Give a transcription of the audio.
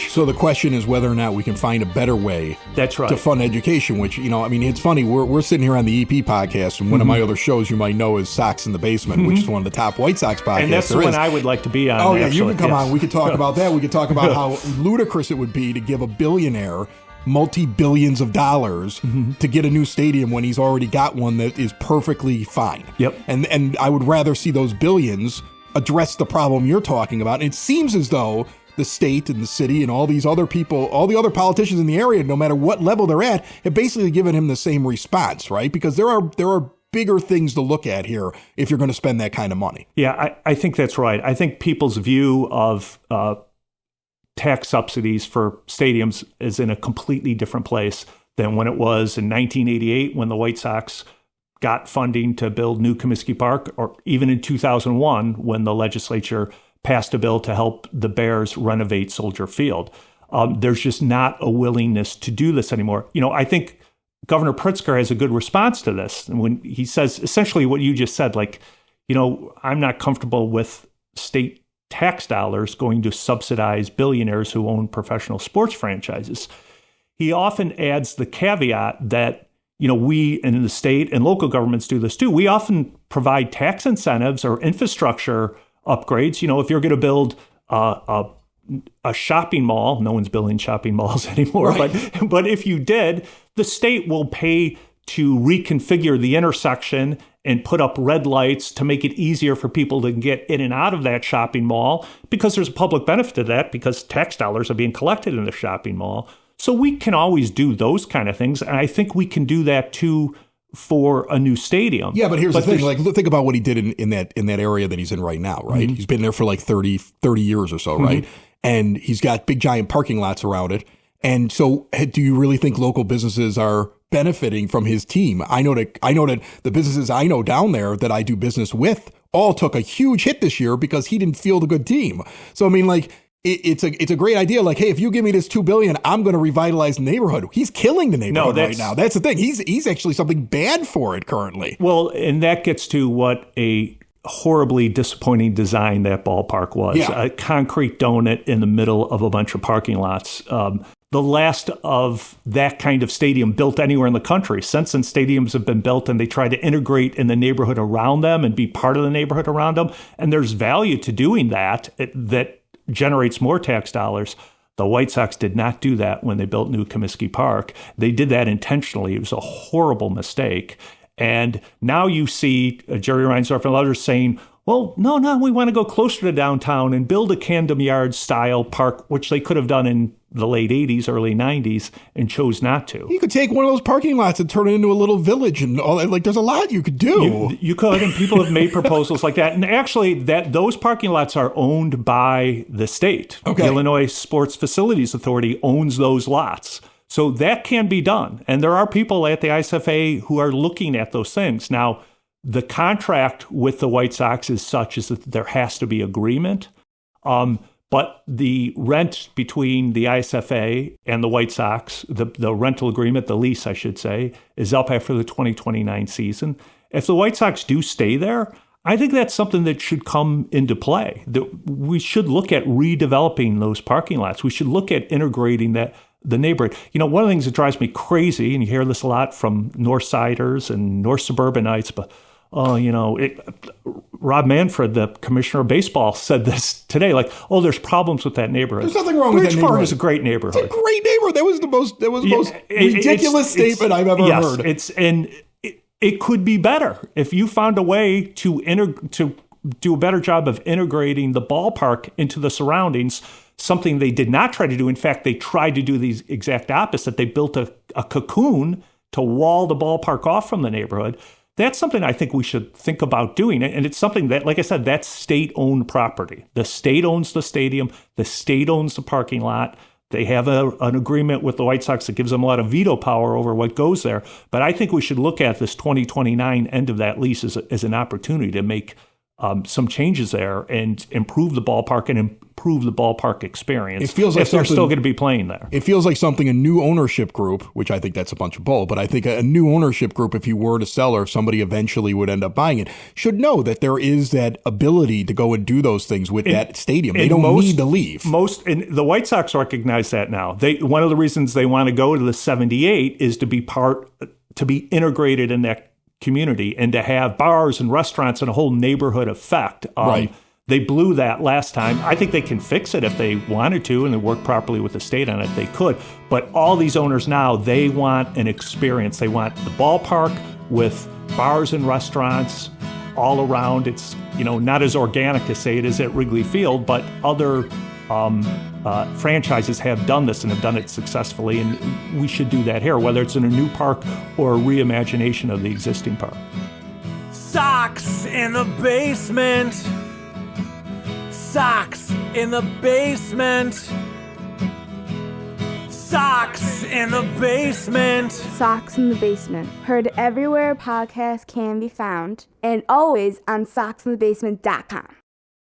So the question is whether or not we can find a better way to fund education, which, it's funny. We're sitting here on the EP podcast, and one of my other shows you might know is Sox in the Basement, which is one of the top White Sox podcasts. And that's the one I would like to be on. Oh, yeah, you can come on. We could talk about that. We could talk about how ludicrous it would be to give a billionaire multi-billions of dollars to get a new stadium when he's already got one that is perfectly fine. Yep. And I would rather see those billions address the problem you're talking about. And it seems as though the state and the city and all these other people, all the other politicians in the area, no matter what level they're at, have basically given him the same response, right? Because there are bigger things to look at here if you're going to spend that kind of money. Yeah, I think that's right. I think people's view of tax subsidies for stadiums is in a completely different place than when it was in 1988 when the White Sox got funding to build new Comiskey Park, or even in 2001 when the legislature passed a bill to help the Bears renovate Soldier Field. There's just not a willingness to do this anymore. I think Governor Pritzker has a good response to this. And when he says essentially what you just said, I'm not comfortable with state tax dollars going to subsidize billionaires who own professional sports franchises. He often adds the caveat that, we in the state and local governments do this too. We often provide tax incentives or infrastructure upgrades. If you're going to build a shopping mall, no one's building shopping malls anymore, right. but if you did, the state will pay to reconfigure the intersection and put up red lights to make it easier for people to get in and out of that shopping mall, because there's a public benefit to that, because tax dollars are being collected in the shopping mall. So we can always do those kind of things. And I think we can do that too for a new stadium. Yeah, but here's the thing. Think about what he did in that area that he's in right now, right? Mm-hmm. He's been there for 30 years or so, right? And he's got big giant parking lots around it. And so do you really think local businesses are benefiting from his team? I know that the businesses I know down there that I do business with all took a huge hit this year because he didn't field a good team. So it's a great idea. Hey, if you give me this $2 billion, I'm going to revitalize the neighborhood. He's killing the neighborhood right now. That's the thing. He's actually something bad for it currently. Well, and that gets to what a horribly disappointing design that ballpark was. Yeah. A concrete donut in the middle of a bunch of parking lots. The last of that kind of stadium built anywhere in the country. Since then, stadiums have been built and they try to integrate in the neighborhood around them and be part of the neighborhood around them. And there's value to doing that generates more tax dollars. The White Sox did not do that when they built new Comiskey Park. They did that intentionally. It was a horrible mistake. And now you see Jerry Reinsdorf and others saying, well, no, we want to go closer to downtown and build a Camden Yards style park, which they could have done in the late 80s, early 90s, and chose not to. You could take one of those parking lots and turn it into a little village and all that. There's a lot you could do. You could, and people have made proposals like that. And actually, those parking lots are owned by the state. Okay. The Illinois Sports Facilities Authority owns those lots. So that can be done. And there are people at the ISFA who are looking at those things. Now, the contract with the White Sox is such as that there has to be agreement. But the rent between the ISFA and the White Sox, the rental agreement, the lease, I should say, is up after the 2029 season. If the White Sox do stay there, I think that's something that should come into play. We should look at redeveloping those parking lots. We should look at integrating the neighborhood. One of the things that drives me crazy, and you hear this a lot from North Siders and North Suburbanites, but Rob Manfred, the commissioner of baseball, said this today. There's problems with that neighborhood. There's nothing wrong with that neighborhood. Bridgeport is a great neighborhood. It's a great neighborhood. That was the most ridiculous statement I've ever heard. It could be better if you found a way to do a better job of integrating the ballpark into the surroundings. Something they did not try to do. In fact, they tried to do the exact opposite. They built a cocoon to wall the ballpark off from the neighborhood. That's something I think we should think about doing. And it's something that, like I said, that's state-owned property. The state owns the stadium. The state owns the parking lot. They have an agreement with the White Sox that gives them a lot of veto power over what goes there. But I think we should look at this 2029 end of that lease as an opportunity to make some changes there and improve the ballpark and improve the ballpark experience. It feels like if they're still going to be playing there. It feels like something a new ownership group, which I think that's a bunch of bull, but I think a new ownership group, if you were to sell or if somebody eventually would end up buying it, should know that there is that ability to go and do those things with that stadium. They don't need to leave. And the White Sox recognize that now. One of the reasons they want to go to the 78 is to be integrated in that community and to have bars and restaurants and a whole neighborhood effect. Right. They blew that last time. I think they can fix it if they wanted to and they work properly with the state on it, they could. But all these owners now, they want an experience. They want the ballpark with bars and restaurants all around. It's, not as organic as, say, it is at Wrigley Field, but other franchises have done this and have done it successfully, and we should do that here, whether it's in a new park or a reimagination of the existing park. Sox in the basement. Sox in the basement. Sox in the basement. Sox in the Basement. Heard everywhere podcasts can be found, and always on soxinthebasement.com.